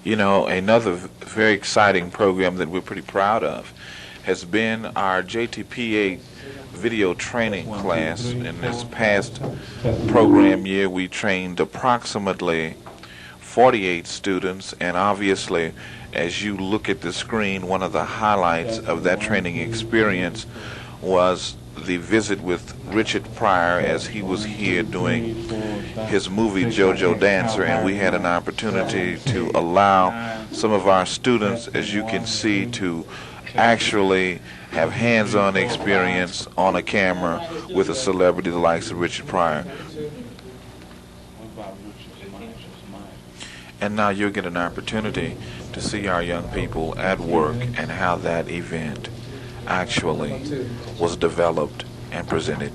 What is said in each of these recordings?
You know, another very exciting program that we're pretty proud of has been our JTPA video training class. In this past program year, we trained approximately 48 students, and obviously, as you look at the screen, one of the highlights of that training experience was the visit with Richard Pryor as he was here doing his movie JoJo Dancer, and we had an opportunity to allow some of our students, as you can see, to actually have hands-on experience on a camera with a celebrity the likes of Richard Pryor. And now you'll get an opportunity to see our young people at work and how that event actually was developed and presented.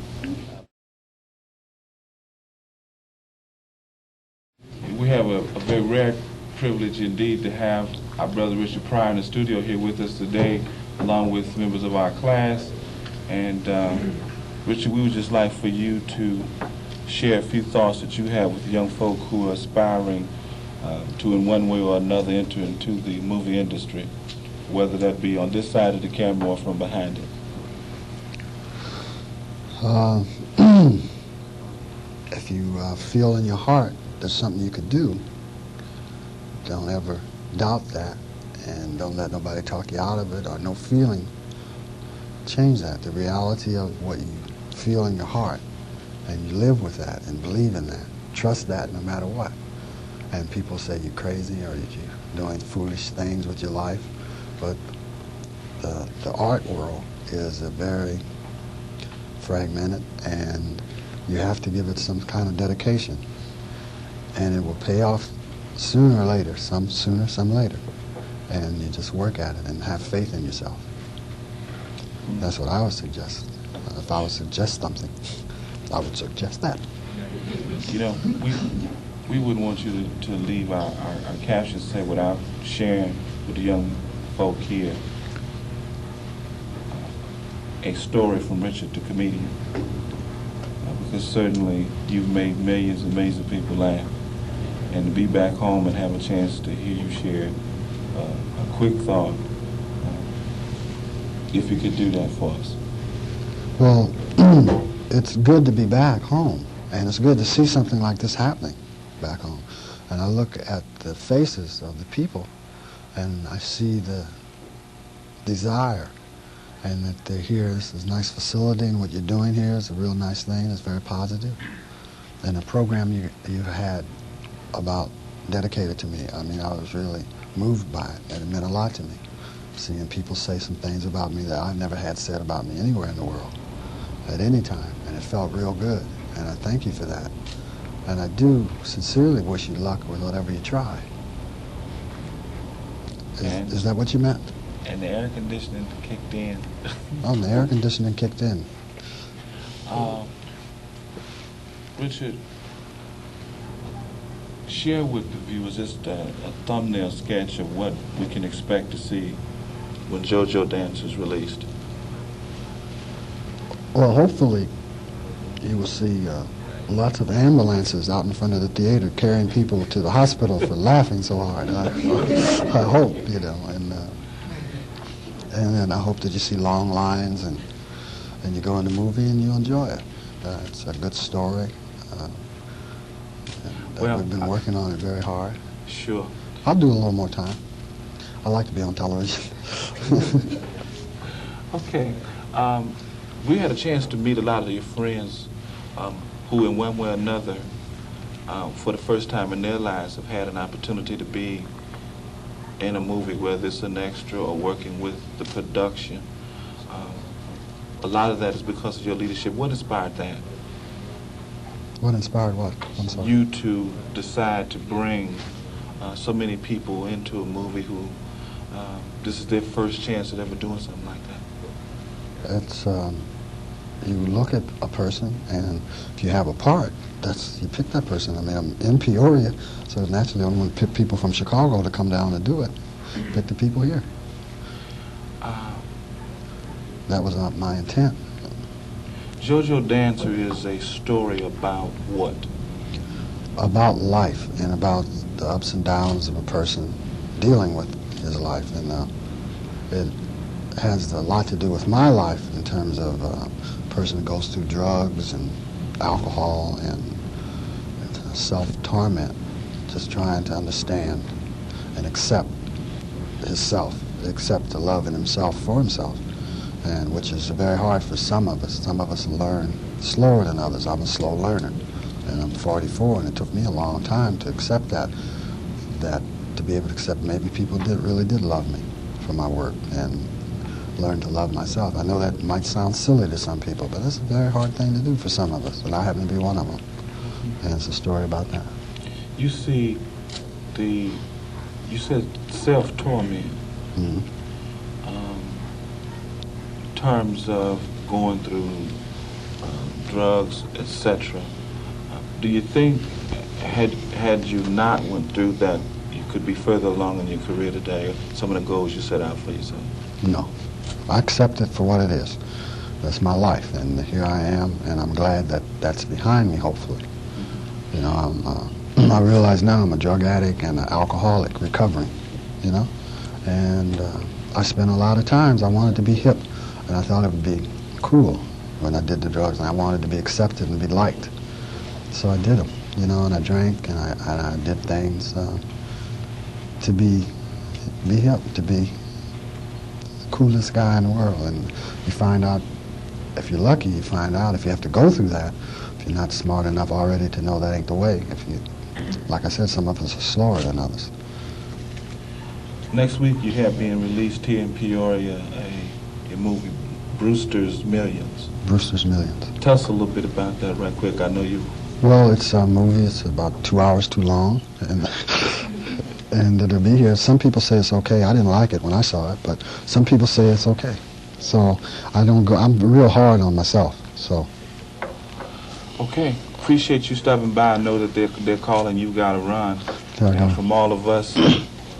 We have a very rare privilege indeed to have our brother Richard Pryor in the studio here with us today, along with members of our class. And Richard, we would just like for you to share a few thoughts that you have with young folk who are aspiring to, in one way or another, enter into the movie industry, whether that be on this side of the camera or from behind it. If you feel in your heart there's something you could do, don't ever doubt that, and don't let nobody talk you out of it, or no feeling change that. The reality of what you feel in your heart, and you live with that and believe in that. Trust that no matter what. And people say you're crazy or that you're doing foolish things with your life, but the art world is a very fragmented, and you have to give it some kind of dedication, and it will pay off sooner or later, some sooner, some later, and you just work at it and have faith in yourself. That's what I would suggest. If I would suggest something, I would suggest that. You know, we wouldn't want you to leave our captions say without sharing with the young folk here a story from Richard the comedian, because certainly you've made millions and millions of people laugh, and to be back home and have a chance to hear you share a quick thought, if you could do that for us. Well, it's good to be back home, and it's good to see something like this happening back home. And I look at the faces of the people, and I see the desire, and that they're here. This is a nice facility, and what you're doing here is a real nice thing. It's very positive. And the program you had about dedicated to me, I mean, I was really moved by it, and it meant a lot to me. Seeing people say some things about me that I've never had said about me anywhere in the world, at any time, and it felt real good, and I thank you for that. And I do sincerely wish you luck with whatever you try. Is that what you meant? And the air conditioning kicked in. Oh, the air conditioning kicked in. Richard, share with the viewers just a thumbnail sketch of what we can expect to see when JoJo Dance is released. Well, hopefully you will see lots of ambulances out in front of the theater carrying people to the hospital for laughing so hard. I hope, you know, and then I hope that you see long lines, and you go in the movie and you enjoy it. It's a good story. Well, we've been working on it very hard. Sure. I'll do a little more time. I like to be on television. Okay. We had a chance to meet a lot of your friends who in one way or another, for the first time in their lives, have had an opportunity to be in a movie, whether it's an extra or working with the production. A lot of that is because of your leadership. What inspired that? What inspired what? I'm sorry. You to decide to bring so many people into a movie who this is their first chance at ever doing something like that. It's you look at a person, and if you have a part, you pick that person. I mean, I'm in Peoria, so naturally I'm going to pick people from Chicago to come down and do it. Pick the people here. That was not my intent. JoJo Dancer is a story about what? About life, and about the ups and downs of a person dealing with his life, and it has a lot to do with my life in terms of a person who goes through drugs and alcohol and self-torment, just trying to understand and accept himself, accept the love in himself for himself, and which is very hard for some of us. Some of us learn slower than others. I'm a slow learner, and I'm 44, and it took me a long time to accept that to be able to accept maybe people really did love me for my work, and learn to love myself. I know that might sound silly to some people, but it's a very hard thing to do for some of us, and I happen to be one of them. And it's a story about that. You see, you said self-torment. Mm-hmm. In terms of going through drugs, etc. Do you think had you not went through that, you could be further along in your career today, or some of the goals you set out for yourself? No. I accept it for what it is. That's my life, and here I am, and I'm glad that that's behind me, hopefully. You know, I realize now I'm a drug addict and an alcoholic recovering, you know, and I spent a lot of times, I wanted to be hip, and I thought it would be cool when I did the drugs, and I wanted to be accepted and be liked. So I did them, you know, and I drank, and I did things to be hip, to be the coolest guy in the world. And you find out, if you're lucky, you find out if you have to go through that, if you're not smart enough already to know that ain't the way. If you, like I said, some of us are slower than others. Next week you have being released here in Peoria a movie, Brewster's Millions. Brewster's Millions. Tell us a little bit about that right quick. I know you... Well, it's a movie. It's about 2 hours too long, and it'll be here. Some people say it's okay. I didn't like it when I saw it, but some people say it's okay. So I don't go. I'm real hard on myself. So. Okay. Appreciate you stopping by. I know that they're calling. You got to run. And from all of us,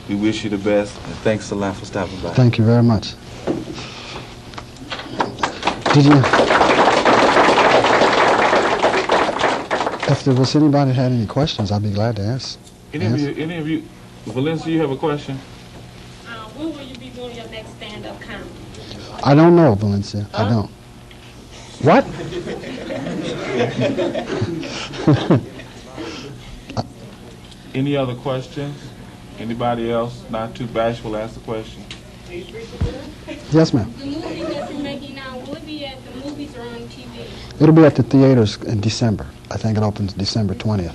we wish you the best. And thanks a lot for stopping by. Thank you very much. Did you? If there was anybody that had any questions, I'd be glad to ask. Any of you, Valencia, you have a question? When will you be doing your next stand-up comedy? I don't know, Valencia. Huh? I don't. What? Any other questions? Anybody else not too bashful ask the question? Yes, ma'am. The movie that you're making now, will it be at the movies or on TV? It'll be at the theaters in December. I think it opens December 20th.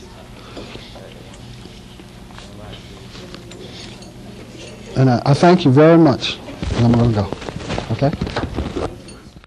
And I thank you very much. And I'm going to go. Okay?